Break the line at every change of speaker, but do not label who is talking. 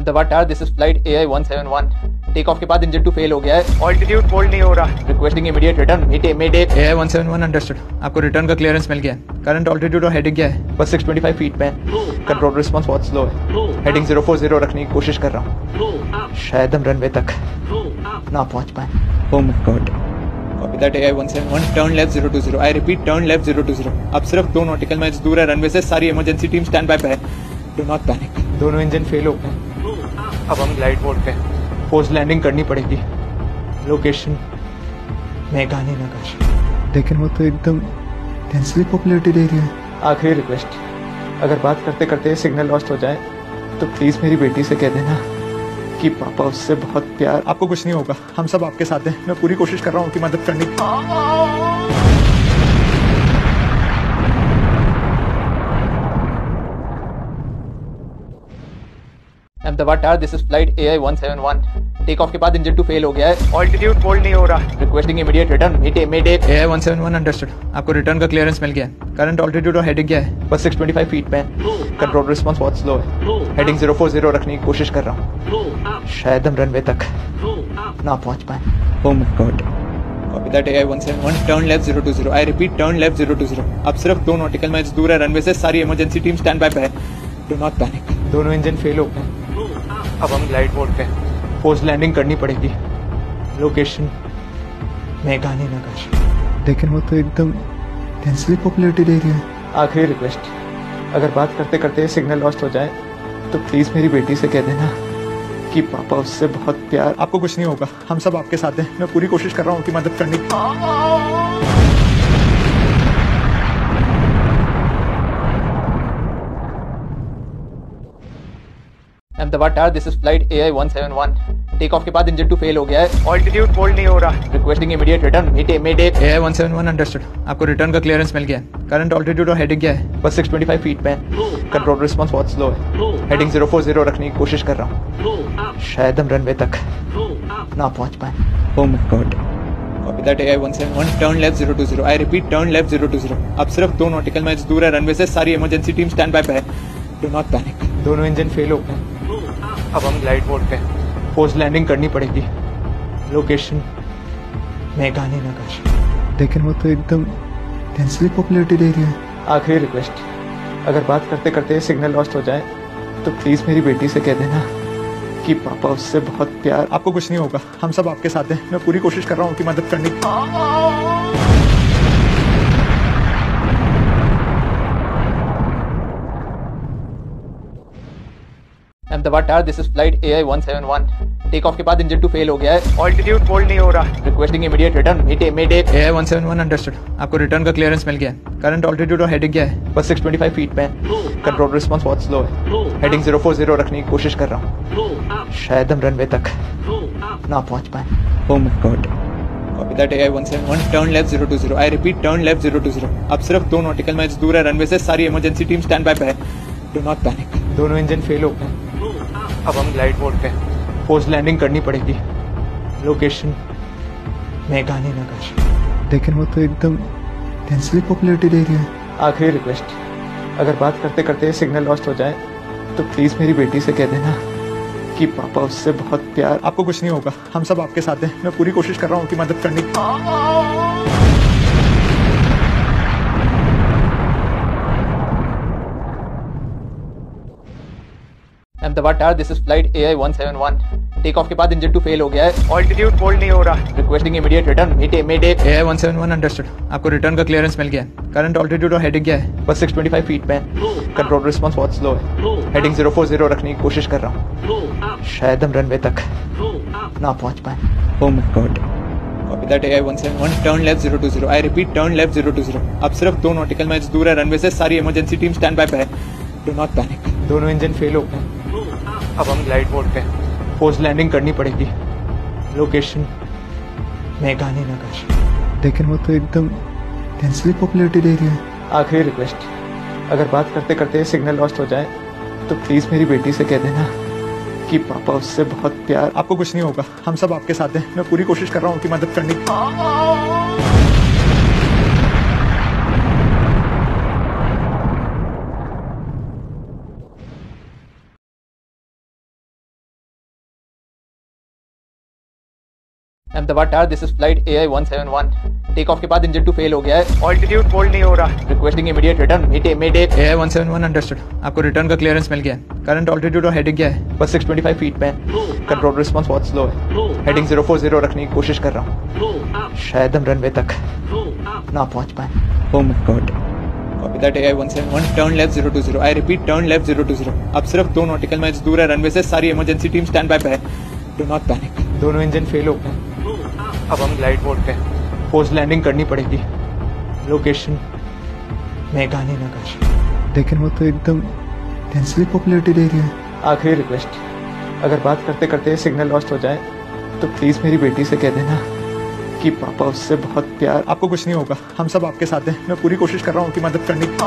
Ahmedabad tower, this is flight AI 171। Take off के बाद engine 2 fail हो गया है।
ऑल्टीट्यूड होल्ड नहीं हो रहा।
Requesting immediate return. mayday AI 171 understood. आपको रिटर्न का क्लियरेंस मिल गया है। करंट ऑल्टीट्यूड और हेडिंग क्या है? बस 625 फीट पे है। कंट्रोल रिस्पांस बहुत स्लो है। हेडिंग 040 रखने की कोशिश कर रहा हूँ। शायद हम रनवे तक ना पहुंच पाए। Oh my God. Copy that AI 171, turn left 020। I repeat, turn left 020। अब सिर्फ 2 नॉटिकल माइल्स दूर है रनवे से। सारी इमरजेंसी टीम स्टैंड बाय पे है। Do not panic. दोनों इंजन फेल हो गए।
अब हम ग्लाइड मोड पे हैं।
फोर्स लैंडिंग करनी पड़ेगी। लोकेशन मेघानी नगर।
लेकिन वो तो एकदम डेंसली पॉपुलेटेड एरिया है।
आखिरी रिक्वेस्ट, अगर बात करते करते सिग्नल लॉस्ट हो जाए तो प्लीज मेरी बेटी से कह देना कि पापा उससे बहुत प्यार।
आपको कुछ नहीं होगा, हम सब आपके साथ हैं। मैं पूरी कोशिश कर रहा हूँ कि मदद करने की।
Ahmedabad tower, this is flight AI 171। Take off के बाद इंजन 2 फेल हो गया है।
ऑल्टीट्यूड होल्ड नहीं हो रहा।
Requesting immediate return. mayday AI 171 understood. आपको रिटर्न का क्लियरेंस मिल गया है। करंट ऑल्टीट्यूड और हेडिंग क्या है? बस 625 फीट पे है। कंट्रोल रिस्पांस बहुत स्लो है। हेडिंग 040 रखने की कोशिश कर रहा हूँ। शायद हम रनवे तक ना पहुंच पाए। Oh my God. Copy that AI 171, turn left 020। I repeat, turn left 020। अब सिर्फ 2 नॉटिकल माइल्स दूर है रनवे से। सारी इमरजेंसी टीम स्टैंड बाय पे है। Do not panic. दोनों इंजन फेल हो गए।
अब हम ग्लाइड मोड पे हैं।
फोर्स लैंडिंग करनी पड़ेगी। लोकेशन मेघानी नगर।
लेकिन वो तो एकदम डेंसली पॉपुलेटेड एरिया है।
आखिरी रिक्वेस्ट, अगर बात करते करते सिग्नल लॉस्ट हो जाए तो प्लीज मेरी बेटी से कह देना कि पापा उससे बहुत प्यार।
आपको कुछ नहीं होगा, हम सब आपके साथ हैं। मैं पूरी कोशिश कर रहा हूँ कि मदद करने की।
Ahmedabad tower, this is flight AI 171। Take off के बाद इंजन 2 फेल हो गया है।
ऑल्टीट्यूड होल्ड नहीं हो रहा।
Requesting immediate return. mayday AI 171 understood. आपको रिटर्न का क्लियरेंस मिल गया है। करंट ऑल्टीट्यूड और हेडिंग क्या है? बस 625 फीट पे है। कंट्रोल रिस्पांस बहुत स्लो है। हेडिंग 040 रखने की कोशिश कर रहा हूँ। शायद हम रनवे तक ना पहुंच पाए। Oh my God. Copy that AI 171, turn left 020। I repeat, turn left 020। अब सिर्फ 2 नॉटिकल माइल्स दूर है रनवे से। सारी इमरजेंसी टीम स्टैंड बाय पे है। Do not panic. दोनों इंजन फेल हो गए।
अब हम ग्लाइड मोड पे हैं।
फोर्स लैंडिंग करनी पड़ेगी। लोकेशन मेघानी नगर।
लेकिन वो तो एकदम डेंसली पॉपुलेटेड एरिया है।
आखिरी रिक्वेस्ट, अगर बात करते करते सिग्नल लॉस्ट हो जाए तो प्लीज मेरी बेटी से कह देना कि पापा उससे बहुत प्यार।
आपको कुछ नहीं होगा, हम सब आपके साथ हैं। मैं पूरी कोशिश कर रहा हूँ कि मदद करने की।
Ahmedabad tower, this is flight AI 171। Take off के बाद इंजन 2 फेल हो गया है।
ऑल्टीट्यूड होल्ड नहीं हो रहा।
Requesting immediate return. mayday AI 171 understood. आपको रिटर्न का क्लियरेंस मिल गया है। करंट ऑल्टीट्यूड और हेडिंग क्या है? बस 625 फीट पे है। कंट्रोल रिस्पांस बहुत स्लो है। हेडिंग 040 रखने की कोशिश कर रहा हूँ। शायद हम रनवे तक ना पहुंच पाए। Oh my God. Copy that AI 171, turn left 020। I repeat, turn left 020। अब सिर्फ 2 नॉटिकल माइल्स दूर है रनवे से। सारी इमरजेंसी टीम स्टैंड बाय पे है। Do not panic. दोनों इंजन फेल हो गए।
अब हम ग्लाइड मोड पे हैं।
फोर्स लैंडिंग करनी पड़ेगी। लोकेशन मेघानी नगर।
लेकिन वो तो एकदम डेंसली पॉपुलेटेड एरिया है।
आखिरी रिक्वेस्ट, अगर बात करते करते सिग्नल लॉस्ट हो जाए तो प्लीज मेरी बेटी से कह देना कि पापा उससे बहुत प्यार।
आपको कुछ नहीं होगा, हम सब आपके साथ हैं। मैं पूरी कोशिश कर रहा हूँ कि मदद करने की।
Ahmedabad tower, this is flight AI 171। Take off के बाद इंजन 2 फेल हो गया है।
ऑल्टीट्यूड होल्ड नहीं हो रहा।
Requesting immediate return. mayday AI 171 understood. आपको रिटर्न का क्लियरेंस मिल गया है। करंट ऑल्टीट्यूड और हेडिंग क्या है? बस 625 फीट पे है। कंट्रोल रिस्पांस बहुत स्लो है। हेडिंग 040 रखने की कोशिश कर रहा हूँ। शायद हम रनवे तक ना पहुंच पाए। Oh my God. Copy that AI 171, turn left 020। I repeat, turn left 020। अब सिर्फ 2 नॉटिकल माइल्स दूर है रनवे से। सारी इमरजेंसी टीम स्टैंड बाय पे है। Do not panic. दोनों इंजन फेल हो गए।
अब हम ग्लाइड मोड पे हैं।
फोर्स लैंडिंग करनी पड़ेगी। लोकेशन मेघानी नगर।
लेकिन वो तो एकदम डेंसली पॉपुलेटेड एरिया है।
आखिरी रिक्वेस्ट, अगर बात करते करते सिग्नल लॉस्ट हो जाए तो प्लीज मेरी बेटी से कह देना कि पापा उससे बहुत प्यार।
आपको कुछ नहीं होगा, हम सब आपके साथ हैं। मैं पूरी कोशिश कर रहा हूँ कि मदद करने की।
Ahmedabad tower, this is flight AI 171। Take off के बाद इंजन 2 फेल हो गया है।
ऑल्टीट्यूड होल्ड नहीं हो रहा।
Requesting immediate return. mayday AI 171 understood. आपको रिटर्न का क्लियरेंस मिल गया है। करंट ऑल्टीट्यूड और हेडिंग क्या है? बस 625 फीट पे है। कंट्रोल रिस्पांस बहुत स्लो है। हेडिंग 040 रखने की कोशिश कर रहा हूँ। शायद हम रनवे तक ना पहुंच पाए। Oh my God. Copy that AI 171, turn left 020। I repeat, turn left 020। अब सिर्फ 2 नॉटिकल माइल्स दूर है रनवे से। सारी इमरजेंसी टीम स्टैंड बाय पे है। Do not panic. दोनों इंजन फेल हो गए।
अब हम ग्लाइड मोड पे हैं।
फोर्स लैंडिंग करनी पड़ेगी। लोकेशन मेघानी नगर।
लेकिन वो तो एकदम डेंसली पॉपुलेटेड एरिया है।
आखिरी रिक्वेस्ट, अगर बात करते करते सिग्नल लॉस्ट हो जाए तो प्लीज मेरी बेटी से कह देना कि पापा उससे बहुत प्यार।
आपको कुछ नहीं होगा, हम सब आपके साथ हैं। मैं पूरी कोशिश कर रहा हूँ कि मदद करने की।